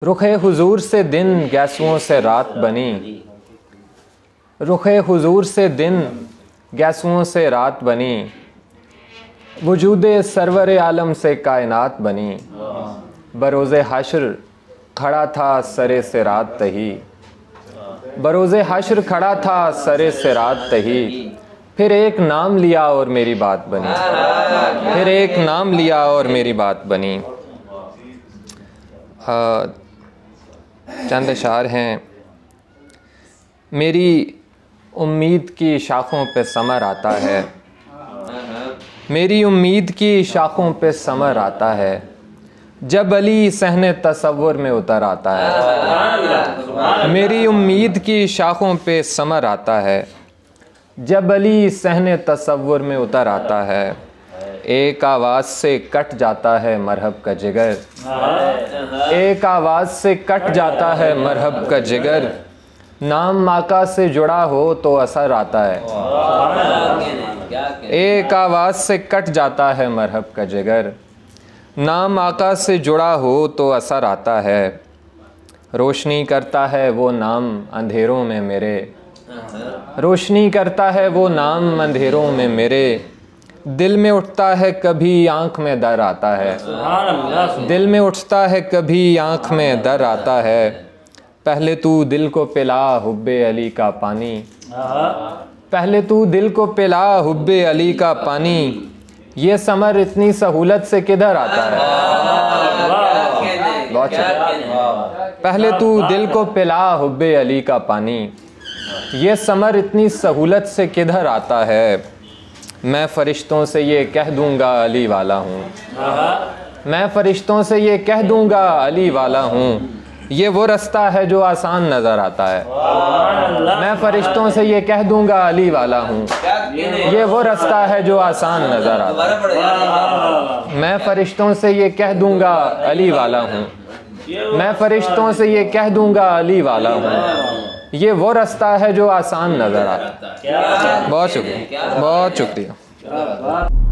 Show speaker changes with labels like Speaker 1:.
Speaker 1: रुखे हुजूर से दिन गैसुओं से रात बनी, रुखे हुजूर से दिन गैसुओं से रात बनी, वजूदे सरवर आलम से कायनात बनी। बरोज़े हश्र खड़ा था सरे सिरात तही, बरोज़े हश्र खड़ा था सरे सिरात तही। फिर एक नाम लिया और मेरी बात बनी, फिर एक नाम लिया और मेरी बात बनी। चंद अशार हैं। मेरी उम्मीद की शाखों पे समर आता है, मेरी उम्मीद की शाखों पे समर आता है, जब अली सहने तसव्वुर में उतर आता है। मेरी उम्मीद की शाखों पे समर आता है, जब अली सहने तसव्वुर में उतर आता है। एक आवाज़ से कट जाता है मरहब का जिगर, एक आवाज़ से कट जाता है मरहब का जिगर। नाम आका से जुड़ा हो तो असर आता है, एक आवाज़ से कट जाता है मरहब का जिगर। नाम आका से जुड़ा हो तो असर आता है। रोशनी करता है वो नाम अंधेरों में मेरे, रोशनी करता है वो नाम अंधेरों में मेरे। दिल में उठता है कभी आँख में दर आता है, दिल में उठता है कभी आँख में दर आता है। पहले तू दिल को पिला हुब्बे अली का पानी, पहले तू दिल को पिला हुब्बे अली का पानी। ये समर इतनी सहूलत से किधर आता है। बहुत पहले तू दिल को पिला हुब्बे अली का पानी, ये समर इतनी सहूलत से किधर आता है। मैं फ़रिश्तों से ये कह दूंगा अली वाला हूँ, मैं फ़रिश्तों से ये कह दूंगा अली वाला हूँ। ये वो रास्ता है जो आसान नज़र आता है। मैं फ़रिश्तों से ये कह दूंगा अली वाला हूँ, ये वो रास्ता है जो आसान नज़र आता है। मैं फ़रिश्तों से ये कह दूंगा अली वाला हूँ, मैं फ़रिश्तों से ये कह दूंगा अली वाला हूँ। ये वो रास्ता है जो आसान नज़र आता है। बहुत शुक्रिया, बहुत शुक्रिया।